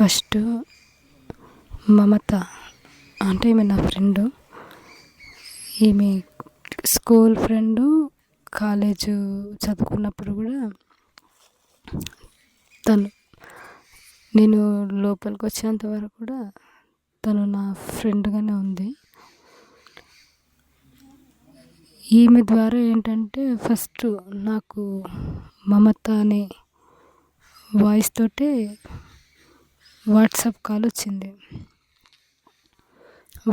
First మమత అంటే ఈమె నా ఫ్రెండు. ఈమె స్కూల్ ఫ్రెండు. కాలేజు చదువుకున్నప్పుడు కూడా తను నేను లోపలికి వచ్చేంత వరకు కూడా తను నా ఫ్రెండ్గానే ఉంది. ఈమె ద్వారా ఏంటంటే ఫస్ట్ నాకు మమత అనే వాయిస్ తోటే వాట్సాప్ కాల్ వచ్చింది.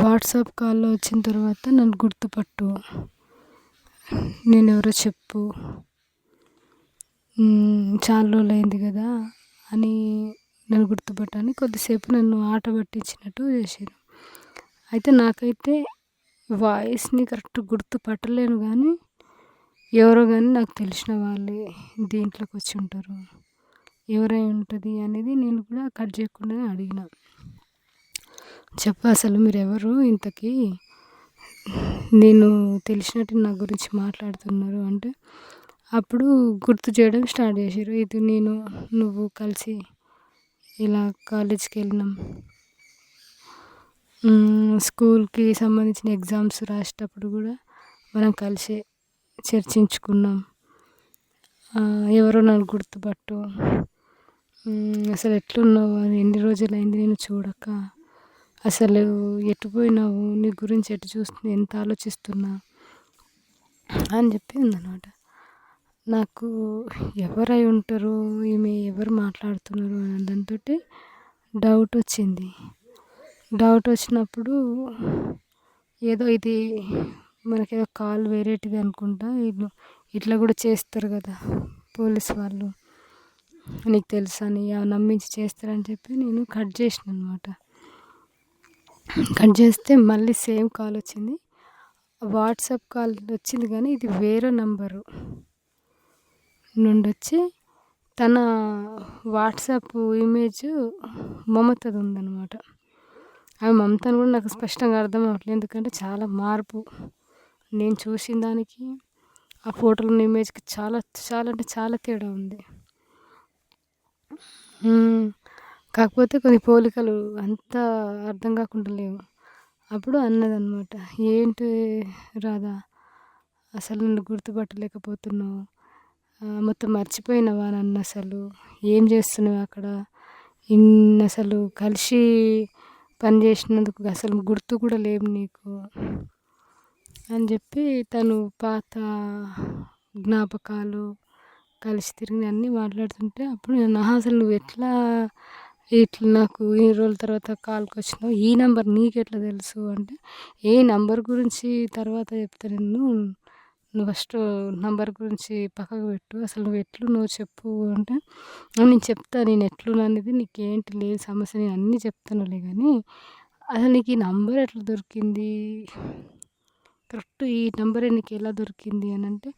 వాట్సాప్ కాల్లో వచ్చిన తర్వాత నన్ను గుర్తుపట్టు, నేనెవరో చెప్పు, చాలా రోజులైంది కదా అని నన్ను గుర్తుపట్టని కొద్దిసేపు నన్ను ఆట పట్టించినట్టు చేసారు. అయితే నాకైతే వాయిస్ని కరెక్ట్ గుర్తుపట్టలేను కానీ ఎవరో కానీ నాకు తెలిసిన వాళ్ళే దీంట్లోకి వచ్చి ఉంటారు, ఎవరై ఉంటుంది అనేది నేను కూడా కట్ చేయకుండానే అడిగిన. చెప్పు అసలు మీరెవరు ఇంతకీ, నేను తెలిసినట్టు నా గురించి మాట్లాడుతున్నారు అంటే అప్పుడు గుర్తు చేయడం స్టార్ట్ చేసారు. ఇది నేను నువ్వు కలిసి ఇలా కాలేజ్కి వెళ్ళినాం, స్కూల్కి సంబంధించిన ఎగ్జామ్స్ రాసేటప్పుడు కూడా మనం కలిసే చర్చించుకున్నాం, ఎవరో నన్ను గుర్తుపట్టు, అసలు ఎట్లున్నావు, ఎన్ని రోజులైంది నేను చూడక, అసలు ఎటు పోయినావు, నీ గురించి ఎటు చూస్తున్నా, ఎంత ఆలోచిస్తున్నా అని చెప్పి ఉందన్నమాట. నాకు ఎవరై ఉంటారు, ఈమె ఎవరు మాట్లాడుతున్నారు అనే దాంతో డౌట్ వచ్చింది. డౌట్ వచ్చినప్పుడు ఏదో ఇది మనకేదో కాల్ వేరేటిది అనుకుంటా, వీళ్ళు ఇట్లా కూడా చేస్తారు కదా పోలీస్ వాళ్ళు, నీకు తెలుసా అని నమ్మించి చేస్తారని చెప్పి నేను కట్ చేసిన అనమాట. కట్ చేస్తే మళ్ళీ సేమ్ కాల్ వచ్చింది. వాట్సాప్ కాల్ వచ్చింది కానీ ఇది వేరే నంబరు నుండి వచ్చి తన వాట్సాప్ ఇమేజ్ మమతది ఉందన్నమాట. అవి మమతను కూడా నాకు స్పష్టంగా అర్థం అవ్వట్లేదు, ఎందుకంటే చాలా మార్పు నేను చూసిన దానికి ఆ ఫోటోలో ఉన్న ఇమేజ్కి చాలా చాలా అంటే చాలా తేడా ఉంది. కాకపోతే కొన్ని పోలికలు అంత అర్థం కాకుండా లేవు. అప్పుడు అన్నదన్నమాట, ఏంటి రాధా అసలు నన్ను గుర్తుపట్టలేకపోతున్నావు, మొత్తం మర్చిపోయినావా నన్ను, అసలు ఏం చేస్తున్నావు అక్కడ, అసలు కలిసి పని చేసినందుకు అసలు గుర్తు కూడా లేవు నీకు అని చెప్పి తను పాత జ్ఞాపకాలు కలిసి తిరిగి అన్నీ మాట్లాడుతుంటే అప్పుడు నేను అసలు నువ్వు ఎట్లా ఇట్లా నాకు ఈ రోజుల తర్వాత కాల్కి వచ్చినావు, ఈ నెంబర్ నీకెట్లా తెలుసు అంటే, ఏ నంబర్ గురించి తర్వాత చెప్తా, నువ్వు ఫస్ట్ నంబర్ గురించి పక్కకు పెట్టు, అసలు నువ్వు చెప్పు అంటే నేను చెప్తా, నేను ఎట్లున్నా అనేది నీకేంటి లేదు సమస్య, నేను అన్నీ చెప్తానులే కానీ అసలు నీకు ఈ నంబర్ ఎట్లా దొరికింది, కరెక్ట్ ఈ నెంబరే నీకు ఎలా దొరికింది అని అంటే,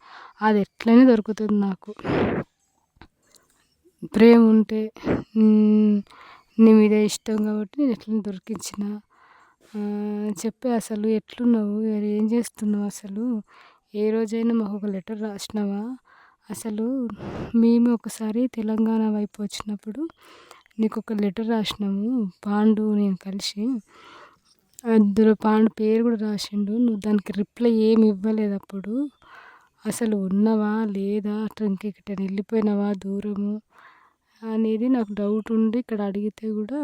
అది ఎట్లనే దొరుకుతుంది నాకు, ప్రేమ ఉంటే నీ మీద ఇష్టం కాబట్టి నేను ఎట్లనే దొరికించిన, చెప్పే అసలు ఎట్లున్నావు, ఏం చేస్తున్నావు, అసలు ఏ రోజైనా మాకు ఒక లెటర్ రాసినావా, అసలు మేము ఒకసారి తెలంగాణ వైపు వచ్చినప్పుడు నీకు ఒక లెటర్ రాసినాము, పాండు నేను కలిసి, అందులో పాండు పేరు కూడా రాసిండు, నువ్వు దానికి రిప్లై ఏమి ఇవ్వలేదు అప్పుడు, అసలు ఉన్నావా లేదా, ఇంకెక్కడ వెళ్ళిపోయినావా దూరము అనేది నాకు డౌట్ ఉండి ఇక్కడ అడిగితే కూడా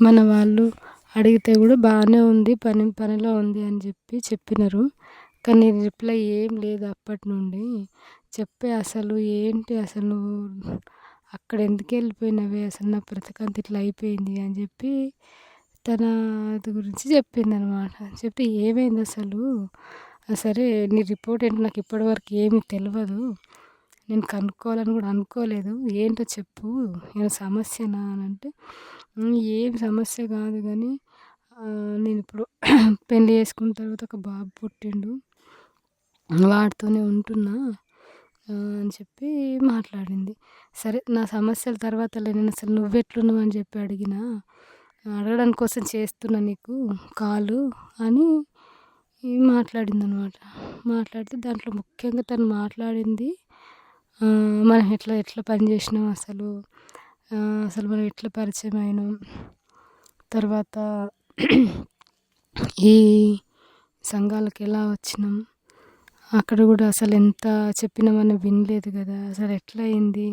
మన వాళ్ళు అడిగితే కూడా బాగానే ఉంది, పనిలో ఉంది అని చెప్పినారు. కానీ రిప్లై ఏం లేదు అప్పటి నుండి. చెప్పే అసలు ఏంటి, అసలు నువ్వు అక్కడ ఎందుకు వెళ్ళిపోయినావే, అసలు నా బ్రతుకంత ఇట్లా అయిపోయింది అని చెప్పి తన అది గురించి చెప్పింది అనమాట. చెప్తే ఏమైంది అసలు, సరే నీ రిపోర్ట్ ఏంటో నాకు ఇప్పటివరకు ఏమీ తెలియదు, నేను కనుక్కోవాలని కూడా అనుకోలేదు, ఏంటో చెప్పు, ఏమైనా సమస్యనా అని అంటే, ఏం సమస్య కాదు కానీ నేను ఇప్పుడు పెళ్ళి చేసుకున్న తర్వాత ఒక బాబు పుట్టిండు, వాడితోనే ఉంటున్నా అని చెప్పి మాట్లాడింది. సరే నా సమస్యల తర్వాత నేను అసలు నువ్వెట్లున్నావు అని చెప్పి అడగడానికి కోసం చేస్తున్నా నీకు కాలు అని మాట్లాడిందనమాట. మాట్లాడితే దాంట్లో ముఖ్యంగా తను మాట్లాడింది మనం ఎట్లా ఎట్లా పని చేసినాం అసలు, అసలు మనం ఎట్లా పరిచయం అయినాం, తర్వాత ఈ సంఘాలకు ఎలా వచ్చినాం, అక్కడ కూడా అసలు ఎంత చెప్పినా మనం వినలేదు కదా, అసలు ఎట్లా అయింది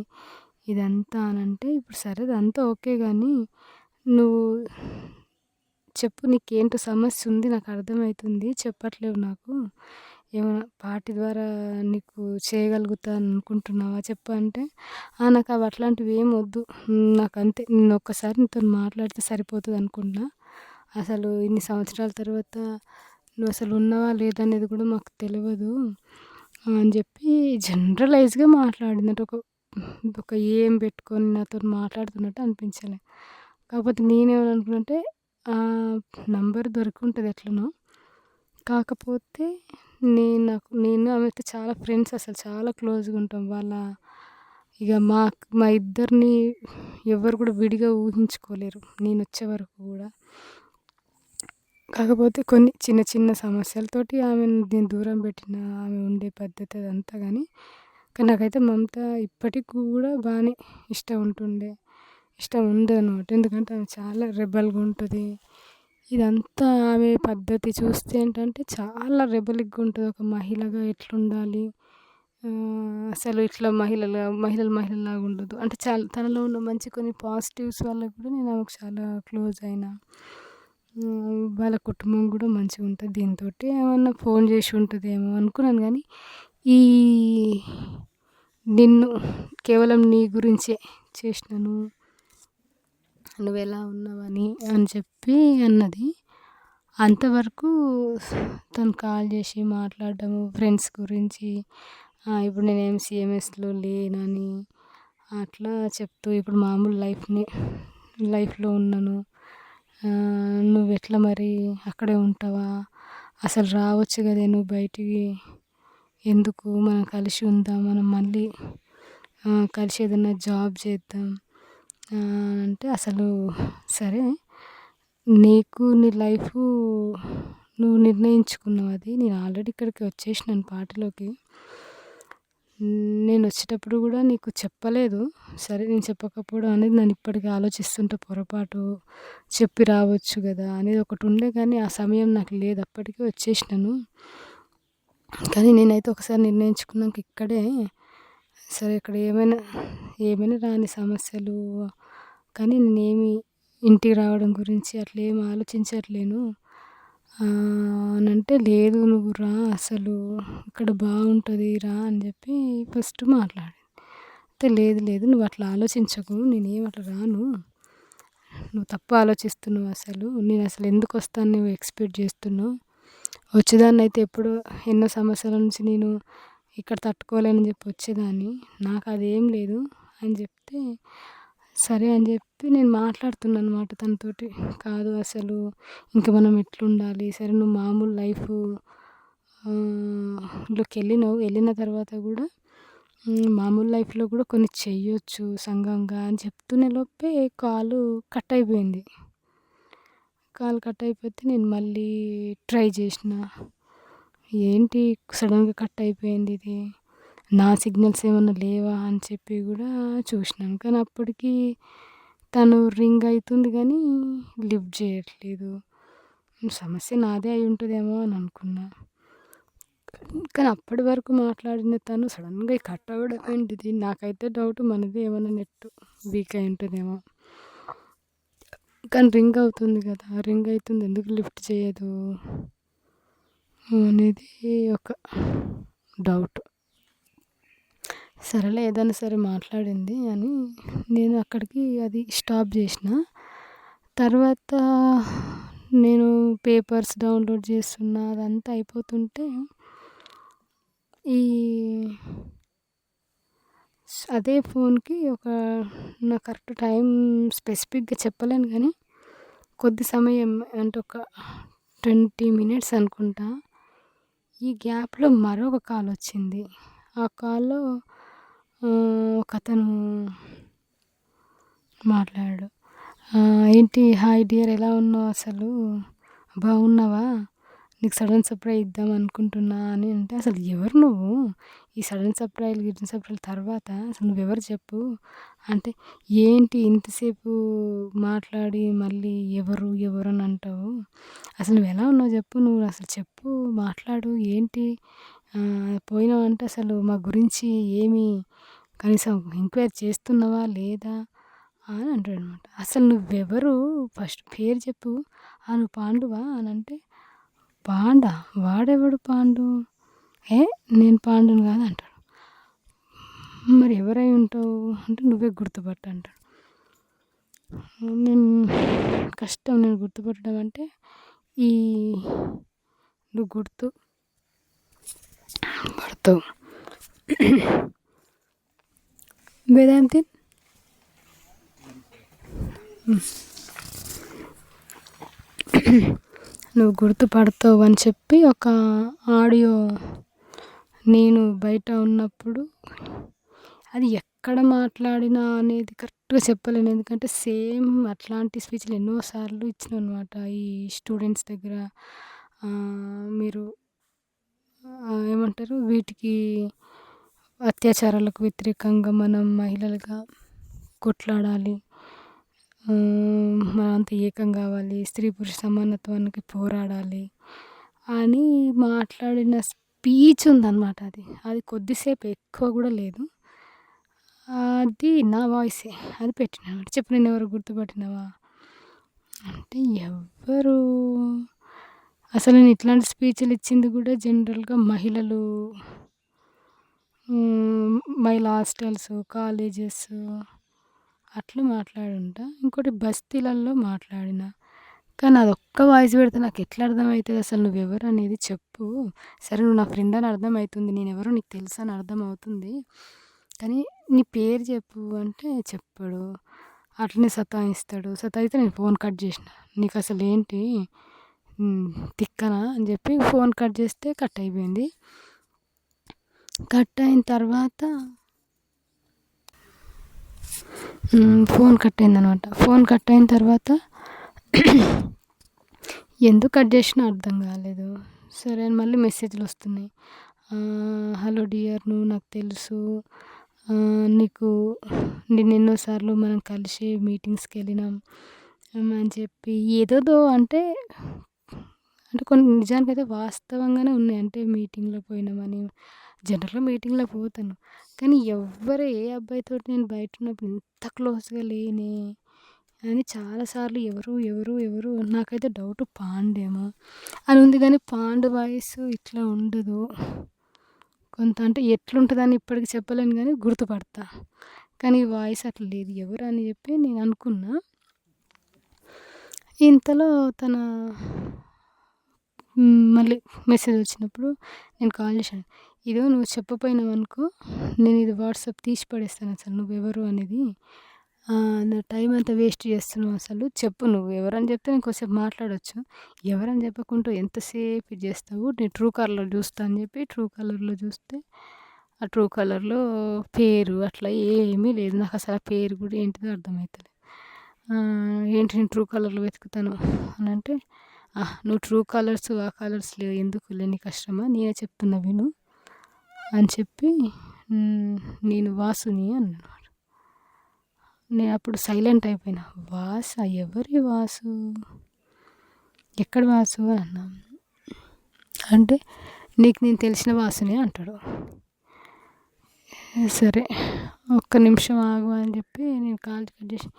ఇదంతా అనంటే, ఇప్పుడు సరే అదంతా ఓకే కానీ నువ్వు చెప్పు, నీకేంటో సమస్య ఉంది, నాకు అర్థమవుతుంది, చెప్పట్లేవు నాకు, ఏమైనా పార్టీ ద్వారా నీకు చేయగలుగుతాను అనుకుంటున్నావా చెప్పు అంటే, నాకు అవి అట్లాంటివి ఏం వద్దు, నాకు అంతే, నేను ఒక్కసారి నీతో మాట్లాడితే సరిపోతుంది అనుకుంటున్నా, అసలు ఇన్ని సంవత్సరాల తర్వాత నువ్వు అసలు ఉన్నావా లేదా అనేది కూడా మాకు తెలియదు అని చెప్పి జనరలైజ్గా మాట్లాడిందంటే, ఒక ఏం పెట్టుకొని నాతో మాట్లాడుతున్నట్టు అనిపించలే. కాకపోతే నేనేమనుకున్నానంటే నంబర్ దొరికి ఉంటుంది ఎట్లనో, కాకపోతే నేను ఆమెతో చాలా ఫ్రెండ్స్, అసలు చాలా క్లోజ్గా ఉంటాం. ఇక మా ఇద్దరిని ఎవరు కూడా విడిగా ఊహించుకోలేరు నేను వచ్చే వరకు కూడా. కాకపోతే కొన్ని చిన్న చిన్న సమస్యలతోటి ఆమెను నేను దూరం పెట్టిన, ఆమె ఉండే పద్ధతి అదంతా కానీ నాకైతే మమత ఇప్పటికి కూడా బాగానే ఇష్టం ఉందన్నమాట. ఎందుకంటే ఆమె చాలా రెబెల్గా ఉంటుంది. ఇదంతా ఆమె పద్ధతి చూస్తే ఏంటంటే చాలా రెబెలిక్గా ఉంటుంది. ఒక మహిళగా ఎట్లుండాలి, అసలు ఇట్లా మహిళలాగా ఉండదు అంటే, చాలా తనలో ఉన్న మంచి కొన్ని పాజిటివ్స్ వల్ల కూడా నేను ఆమెకు చాలా క్లోజ్ అయినా. వాళ్ళ కుటుంబం కూడా మంచిగా ఉంటుంది. దీంతో ఏమన్నా ఫోన్ చేసి ఉంటుందేమో అనుకున్నాను కానీ ఈ నిన్ను కేవలం నీ గురించే చేసినాను, నువ్వెలా ఉన్నావని అని చెప్పి అన్నది. అంతవరకు తను కాల్ చేసి మాట్లాడడము ఫ్రెండ్స్ గురించి, ఇప్పుడు నేను ఎంసీఎంఎస్లో లేనని అట్లా చెప్తూ, ఇప్పుడు మామూలు లైఫ్లో ఉన్నాను, నువ్వెట్లా మరి అక్కడే ఉంటావా, అసలు రావచ్చు కదే నువ్వు బయటికి, ఎందుకు మనం కలిసి ఉందాం, మనం మళ్ళీ కలిసి ఏదైనా జాబ్ చేద్దాం అంటే, అసలు సరే నీకు నీ లైఫ్ నువ్వు నిర్ణయించుకున్నావు, అది నేను ఆల్రెడీ ఇక్కడికి వచ్చేసినాను పార్టీలోకి, నేను వచ్చేటప్పుడు కూడా నీకు చెప్పలేదు. సరే నేను చెప్పకపోవడం అనేది నన్ను ఇప్పటికీ ఆలోచిస్తుంటే పొరపాటు, చెప్పి రావచ్చు కదా అనేది ఒకటి ఉండే, కానీ ఆ సమయం నాకు లేదు, అప్పటికే వచ్చేసినాను. కానీ నేనైతే ఒకసారి నిర్ణయించుకున్నాక ఇక్కడే సరే, ఇక్కడ ఏమైనా రాని సమస్యలు, కానీ నేనేమి ఇంటికి రావడం గురించి అట్లా ఏమి ఆలోచించట్లేను అని అంటే, లేదు నువ్వు రా, అసలు ఇక్కడ బాగుంటుంది రా అని చెప్పి ఫస్ట్ మాట్లాడింది. అయితే లేదు నువ్వు అట్లా ఆలోచించకు, నేనేం అట్లా రాను, నువ్వు తప్పు ఆలోచిస్తున్నావు, నేను అసలు ఎందుకు వస్తాను నువ్వు ఎక్స్పెక్ట్ చేస్తున్నావు, వచ్చేదాన్ని అయితే ఎప్పుడు ఎన్నో సమస్యల నుంచి నేను ఇక్కడ తట్టుకోలేనని చెప్పి వచ్చేదాన్ని, నాకు అదేం లేదు అని చెప్తే, సరే అని చెప్పి నేను మాట్లాడుతున్నాను అనమాట తనతోటి. కాదు అసలు ఇంకా మనం ఎట్లుండాలి, సరే నువ్వు మామూలు లోకి వెళ్ళిన తర్వాత కూడా మామూలు లైఫ్లో కూడా కొన్ని చెయ్యొచ్చు సంఘంగా అని చెప్తూనే లోపే కాల్ కట్ అయిపోయింది. నేను మళ్ళీ ట్రై చేసిన, ఏంటి సడన్గా కట్ అయిపోయింది ఇది, నా సిగ్నల్స్ ఏమన్నా లేవా అని చెప్పి కూడా చూసినాను, కానీ అప్పటికి తను రింగ్ అవుతుంది కానీ లిఫ్ట్ చేయట్లేదు. సమస్య నాదే అయి ఉంటుందేమో అని అనుకున్నా, కానీ అప్పటి వరకు మాట్లాడిన తను సడన్గా కట్ అవ్వడం ఏంటిది, నాకైతే డౌట్ మనది ఏమైనా నెట్ వీక్ అయి ఉంటుందేమో, కానీ రింగ్ అవుతుంది కదా, రింగ్ అవుతుంది ఎందుకు లిఫ్ట్ చేయదు అనేది ఒక డౌట్. సరేలే ఏదైనా సరే మాట్లాడింది అని నేను అక్కడికి అది స్టాప్ చేసిన. తర్వాత నేను పేపర్స్ డౌన్లోడ్ చేస్తున్నా, అదంతా అయిపోతుంటే అదే ఫోన్కి నాకు కరెక్ట్ టైం స్పెసిఫిక్గా చెప్పలేను కానీ కొద్ది సమయం అంటే ఒక 20 minutes అనుకుంటా, ఈ గ్యాప్లో మరొక కాల్ వచ్చింది. ఆ కాల్లో ఒకతను మాట్లాడాడు. ఏంటి హాయ్ డియర్, ఎలా ఉన్నావు, అసలు బాగున్నావా, నీకు సడన్ సర్ప్రైజ్ ఇద్దాం అనుకుంటున్నా అని అంటే, అసలు ఎవరు నువ్వు? ఈ సడన్ సర్ప్రైజ్‌లు, గిడన్ సర్ప్రైజ్‌ల తర్వాత అసలు నువ్వెవరు చెప్పు? అంటే, ఏంటి ఇంతసేపు మాట్లాడి మళ్ళీ ఎవరు, ఎవరు అని అంటావు? అసలు నువ్వెలా ఉన్నావు జెప్పు? నువ్వు అసలు చెప్పు, మాట్లాడు ఏంటి? పోయినావంటే అసలు మా గురించి ఏమి కనీసం ఎంక్వైరీ చేస్తున్నావా లేదా? అని అంటాడనమాట. అసలు నువ్వెవరు? ఫస్ట్ పేరు చెప్పు. నువ్వు పాండువా అనంటే, పాండా? వాడెవడు పాండు? ఏ నేను పాండుని కాదు అంటాడు. మరి ఎవరై ఉంటావు అంటే, నువ్వే గుర్తుపట్టు అంటాడు. నేను కష్టం నేను గుర్తుపట్టడం అంటే, ఈ నువ్వు గుర్తు పడతావు. వేదాంతి నువ్వు గుర్తుపడతావు అని చెప్పి ఒక ఆడియో నేను బయట ఉన్నప్పుడు అది ఎక్కడ మాట్లాడినా అనేది కరెక్ట్‌గా చెప్పలేను. ఎందుకంటే సేమ్ అట్లాంటి స్పీచ్‌లు ఎన్నో సార్లు ఇచ్చినాననమాట. ఈ స్టూడెంట్స్ దగ్గర మీరు ఏమంటారు వీటికి అత్యాచారాలకు వ్యతిరేకంగా మనం మహిళలుగా కొట్లాడాలి. మనమంతా ఏకం కావాలి. స్త్రీ పురుష సమానత్వానికి పోరాడాలి అని మాట్లాడిన స్పీచ్ ఉందనమాట అది. అది కొద్దిసేపు ఎక్కువ కూడా లేదు. అది నా వాయిసే. అది పెట్టినానమాట. చెప్పు నిన్నెవరో గుర్తుపట్టినావా? అంటే ఎవ్వరు? అసలు నేను ఇట్లాంటి స్పీచ్‌లు ఇచ్చింది కూడా జనరల్‌గా మహిళలు మహిళా హాస్టల్స్, కాలేజెస్ అట్లా మాట్లాడుంటా. ఇంకోటి బస్తీలల్లో మాట్లాడిన. కానీ అదొక్క వాయిస్ పెడితే నాకు ఎట్లా అర్థమవుతుంది? అసలు నువ్వెవరు అనేది చెప్పు. సరే నువ్వు నా ఫ్రెండ్ అని అర్థమవుతుంది. నేనెవరో నీకు తెలుసు అని అర్థమవుతుంది. కానీ నీ పేరు చెప్పు అంటే చెప్పడు. అట్లనే సతాయిస్తాడు. సతాయిస్తే నేను ఫోన్ కట్ చేసిన. నీకు అసలు ఏంటి తిక్కనా అని చెప్పి ఫోన్ కట్ చేస్తే కట్ అయిపోయింది. కట్ అయిన తర్వాత ఫోన్ కట్ అయిందనమాట. ఫోన్ కట్ అయిన తర్వాత ఎందుకు కట్ చేసినా అర్థం కాలేదు. సరే అని మళ్ళీ మెసేజ్‌లు వస్తున్నాయి. హలో డియర్ నువ్వు నాకు తెలుసు. నీకు నేను ఎన్నోసార్లు మనం కలిసి మీటింగ్స్‌కి వెళ్ళినాం అని చెప్పి ఏదేదో అంటే కొన్ని నిజానికైతే వాస్తవంగానే ఉన్నాయి. అంటే మీటింగ్‌లో పోయినామని జనరల్‌గా మీటింగ్‌లో పోతాను. కానీ ఏ అబ్బాయితోటి నేను బయట ఉన్నప్పుడు ఇంత క్లోజ్‌గా లేనే అని చాలా సార్లు ఎవరు నాకైతే డౌట్ పాండేమో అని ఉంది. కానీ పాండు వాయిస్ ఇట్లా ఉండదు. కొంత అంటే ఎట్లుంటదని ఇప్పటికి చెప్పలేను కానీ గుర్తుపడతా. కానీ ఈ వాయిస్ అట్లా లేదు. ఎవరు అని చెప్పి నేను అనుకున్నా. ఇంతలో తన మళ్ళీ మెసేజ్ వచ్చినప్పుడు నేను కాల్ చేశాను. ఇదో నువ్వు చెప్పపోయినావనుకో నేను ఇది వాట్సాప్ తీసి పడేస్తాను అసలు నువ్వెవరు అనేది. నా టైం అంతా వేస్ట్ చేస్తున్నావు అసలు. చెప్పు నువ్వు ఎవరని చెప్తే నేను కొద్దిసేపు మాట్లాడొచ్చు. ఎవరని చెప్పకుండా ఎంతసేపు ఇది చేస్తావు? నేను ట్రూ కాలర్‌లో చూస్తా అని చెప్పి ట్రూ కాలర్‌లో చూస్తే ఆ ట్రూ కాలర్‌లో పేరు అట్లా ఏమీ లేదు. నాకు అసలు ఆ పేరు కూడా ఏంటిదో అర్థమైతలేదు. ఏంటి నేను ట్రూ కాలర్‌లో వెతుకుతాను అని అంటే, నువ్వు ట్రూ కాలర్స్ ఆ కాలర్స్‌లో ఎందుకులే నీ కష్టమా నేనే చెప్తున్నా విను అని చెప్పి నేను వాసుని అన్నాడు. నేను అప్పుడు సైలెంట్ అయిపోయినా. వాసా? ఎవరి వాసు? ఎక్కడ వాసు అని అన్నా. అంటే నీకు నేను తెలిసిన వాసుని అంటాడు. సరే ఒక్క నిమిషం ఆగు అని చెప్పి నేను కాల్ కట్ చేసి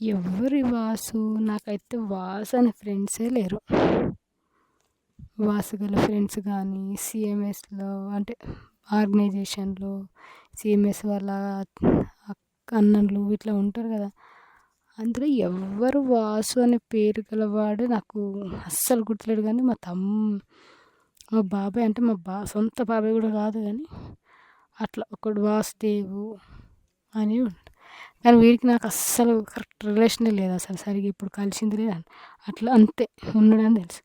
ఎవరి వాసు? నాకైతే వాసు అనే ఫ్రెండ్సే లేరు. వాసు గల ఫ్రెండ్స్ కానీ సిఎంఎస్లో అంటే ఆర్గనైజేషన్లో సిఎంఎస్ వాళ్ళ అన్నలు ఇట్లా ఉంటారు కదా, అందులో ఎవ్వరు వాసు అనే పేరు గలవాడు నాకు అస్సలు గుర్తులేడు. కానీ మా బాబాయ్ అంటే సొంత బాబాయ్ కూడా కాదు కానీ అట్లా ఒకడు వాసుదేవు అని ఉంటాడు. కానీ వీడికి నాకు అస్సలు కరెక్ట్ రిలేషనే లేదు. అసలు సరిగ్గా ఇప్పుడు కలిసింది లేదు. అట్లా అంతే ఉన్నాడని తెలుసు.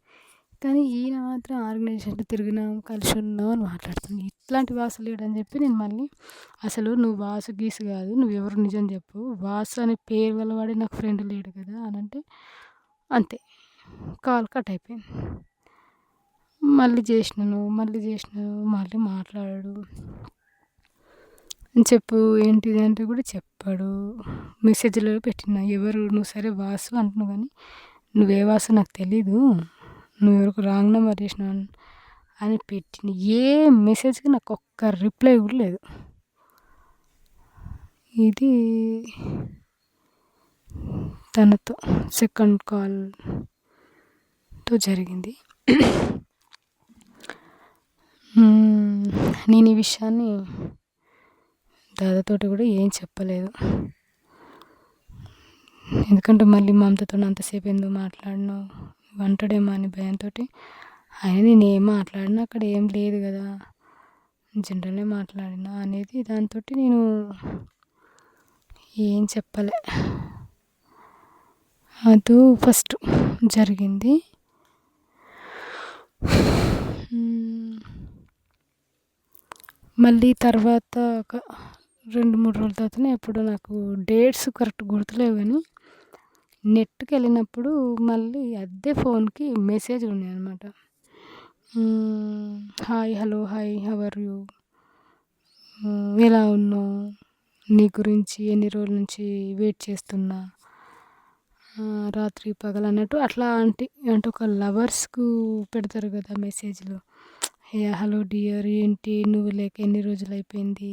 కానీ ఈయన మాత్రం ఆర్గనైజేషన్లో తిరిగినాం కలిసి ఉన్నాం అని మాట్లాడుతుంది. ఇట్లాంటి వాసు లేడని చెప్పి నేను మళ్ళీ అసలు నువ్వు వాసు గీసు కాదు, నువ్వెవరు నిజం చెప్పు. వాసు అనే పేరు గలవాడే నాకు ఫ్రెండ్ లేడు కదా అని అంటే అంతే కాల్ కట్ అయిపోయింది. మళ్ళీ చేసినాను మళ్ళీ మాట్లాడాడు. చెప్పు ఏంటిది అంటే కూడా చెప్పాడు. మెసేజ్‌లో పెట్టిన ఎవరు నువ్వు సరే వాసు అంటున్నావు కానీ నువ్వే వాసు నాకు తెలీదు. నువ్వెవరికో రాంగ్ నంబర్ చేసినావు అని పెట్టిన. ఏ మెసేజ్‌కి నాకు ఒక్క రిప్లై కూడా లేదు. ఇది తనతో సెకండ్ కాల్‌తో జరిగింది. నేను ఈ విషయాన్ని దాదాతోటి కూడా ఏం చెప్పలేదు. ఎందుకంటే మళ్ళీ మా అమ్మతో అంతసేపు ఎందుకు మాట్లాడినావు అంటాడేమో అని భయంతోటి. అయినా నేనేం మాట్లాడినా అక్కడ ఏం లేదు కదా, జనరల్గా మాట్లాడినా అనేది దాంతోటి నేను ఏం చెప్పలే. అది ఫస్ట్ జరిగింది. మళ్ళీ తర్వాత ఒక 2-3 రోజుల తర్వాతనే ఎప్పుడో నాకు డేట్స్ కరెక్ట్ గుర్తులేవు కానీ నెట్‌కి వెళ్ళినప్పుడు మళ్ళీ అదే ఫోన్‌కి మెసేజ్‌లు ఉన్నాయన్నమాట. Hi, hello, hi, how are you, ఎలా ఉన్నావు, నీ గురించి ఎన్ని రోజుల నుంచి వెయిట్ చేస్తున్నా, రాత్రి పగలు అన్నట్టు అట్లా అంటే ఒక లవర్స్‌కు పెడతారు కదా మెసేజ్‌లు. హలో డియర్, ఏంటి నువ్వు లేక ఎన్ని రోజులు అయిపోయింది,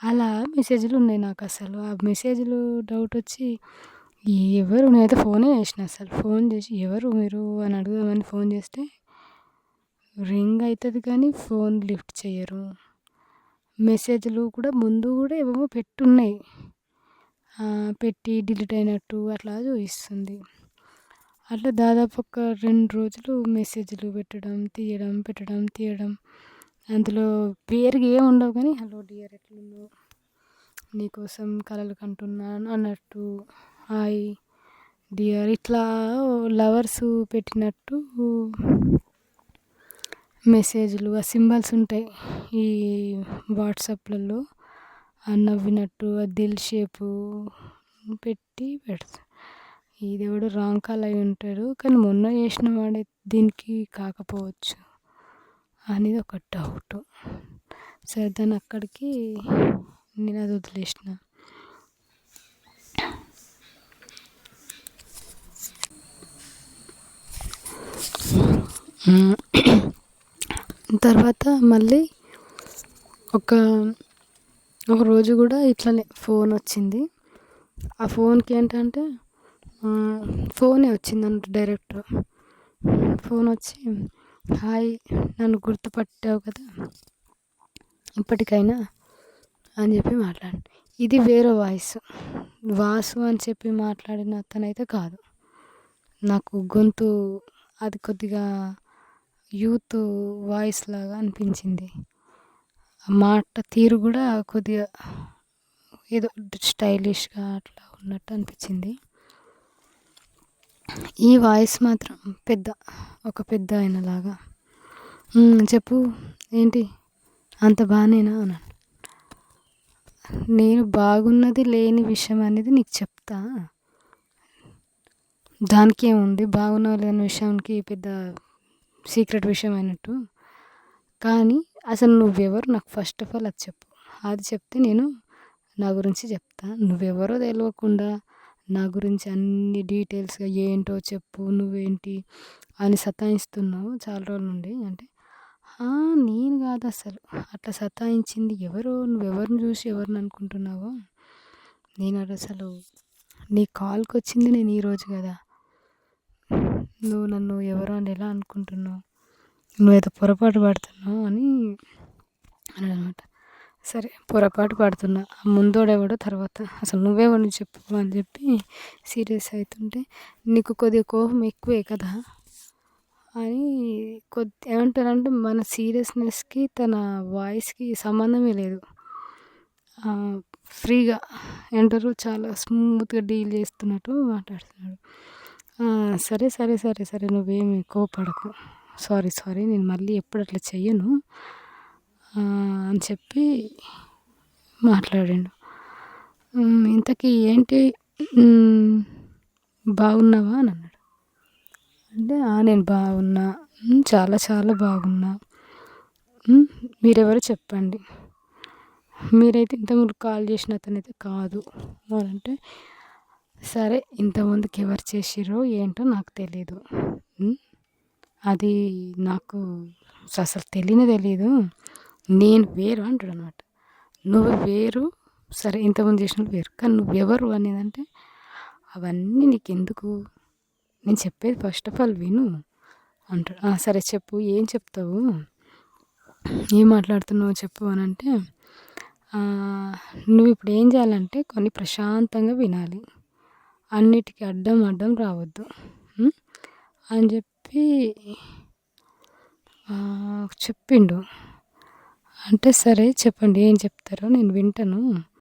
అలా మెసేజ్‌లు ఉన్నాయి నాకు. అసలు ఆ మెసేజ్‌లు డౌట్ వచ్చి ఎవరు, నేనైతే ఫోనే చేసిన. అసలు ఫోన్ చేసి ఎవరు మీరు అని అడుగుదామని ఫోన్ చేస్తే రింగ్ అవుతుంది కానీ ఫోన్ లిఫ్ట్ చేయరు. మెసేజ్‌లు కూడా ముందు కూడా ఏవేవో పెట్టున్నాయి, పెట్టి డిలీట్ అయినట్టు అట్లా చూపిస్తుంది. అట్లా దాదాపు ఒక 2 రోజులు మెసేజ్‌లు పెట్టడం తీయడం. అందులో పేరుగా ఏమి ఉండవు కానీ హలో డియర్ ఎట్లున్నావు, నీకోసం కలలు కంటున్నాను అన్నట్టు, హాయ్ డియర్ ఇట్లా లవర్స్ పెట్టినట్టు మెసేజ్‌లు. ఆ సింబల్స్ ఉంటాయి ఈ వాట్సాప్‌లలో, నవ్వినట్టు దిల్ షేపు పెట్టి పెడతారు. ఇది ఎవడో రాంగ్ కాల్ అయి ఉంటాడు కానీ మొన్న చేసిన వాడే దీనికి కాకపోవచ్చు అనేది ఒక డౌట్. సరే దాన్ని అక్కడికి నేను అది వదిలేసిన. తర్వాత మళ్ళీ ఒక రోజు కూడా ఇట్లనే ఫోన్ వచ్చింది. ఆ ఫోన్కి ఏంటంటే ఫోనే వచ్చిందంట డైరెక్ట్. ఫోన్ వచ్చి హాయ్, నన్ను గుర్తుపట్టావు కదా ఇప్పటికైనా అని చెప్పి మాట్లాడి. ఇది వేరే వాయిస్, వాసు అని చెప్పి మాట్లాడిన అతనైతే కాదు. నాకు గొంతు అది కొద్దిగా యూత్ వాయిస్ లాగా అనిపించింది. మాట తీరు కూడా కొద్దిగా ఏదో స్టైలిష్గా అట్లా ఉన్నట్టు అనిపించింది. ఈ వాయిస్ మాత్రం ఒక పెద్ద ఆయనలాగా. చెప్పు ఏంటి అంత బాగానేనా అన్నాను. నేను బాగున్నది లేని విషయం అనేది నీకు చెప్తా, దానికి ఏముంది, బాగున్నా లేని విషయానికి పెద్ద సీక్రెట్ విషయం అయినట్టు. కానీ అసలు నువ్వెవరు నాకు ఫస్ట్ ఆఫ్ ఆల్ అది చెప్పు. అది చెప్తే నేను నా గురించి చెప్తా. నువ్వెవరో తెలియకుండా నా గురించి అన్ని డీటెయిల్స్గా ఏంటో చెప్పు, నువ్వేంటి అని సతాయిస్తున్నావు చాలా రోజుల నుండి అంటే, నేను కాదు అసలు అట్లా సతాయించింది ఎవరో, నువ్వెవరిని చూసి ఎవరిని అనుకుంటున్నావో. నేను అసలు నీ కాల్కి వచ్చింది నేను ఈరోజు కదా, నువ్వు నన్ను ఎవరో అని ఎలా అనుకుంటున్నావు, నువ్వేదో పొరపాటు పడుతున్నావు అని అన్నమాట. సరే పొరపాటు పడుతున్నా, ముందోడెవడో తర్వాత అసలు నువ్వెవరిని చెప్పు అని చెప్పి సీరియస్ అవుతుంటే, నీకు కొద్దిగా కోపం ఎక్కువే కదా అని ఏమంటారంటే మన సీరియస్నెస్కి తన వాయిస్కి సంబంధమే లేదు. ఫ్రీగా ఏమంటారు చాలా స్మూత్గా డీల్ చేస్తున్నట్టు మాట్లాడుతున్నాడు. సరే నువ్వేమి కోపడకు, సారీ నేను మళ్ళీ ఎప్పుడు అట్లా చెయ్యను అని చెప్పి మాట్లాడాడు. ఇంతకీ ఏంటి బాగున్నావా అని అన్నాడు. అంటే నేను బాగున్నా. చాలా చాలా బాగున్నా. హ్మ్. మీరెవరో చెప్పండి. మీరైతే ఇంతకుముందు కాల్ చేసిన అతనైతే కాదు అనంటే, సరే ఇంతకుముందుకు ఎవరు చేసిర్రో ఏంటో నాకు తెలీదు. హ్మ్. అది నాకు అసలు తెలీనే తెలీదు. నేను వేరు అంటాడనమాట. నువ్వు వేరు. సరే ఇంతకుముందు చేసినోళ్ళు వేరు. కానీ నువ్వెవరు అనేదంటే, అవన్నీ నీకెందుకు? నేను చెప్పేది ఫస్ట్ ఆఫ్ ఆల్ విను అంటాడు. సరే చెప్పు ఏం చెప్తావు? ఏం మాట్లాడుతున్నావు చెప్పు అనంటే, నువ్విప్పుడు ఏం చేయాలంటే కొన్ని ప్రశాంతంగా వినాలి. అన్నిటికి అడ్డం అడ్డం రావద్దు. అని చెప్పి చెప్పిండు. అంటే సరే చెప్పండి ఏం చెప్తారో నేను వింటాను.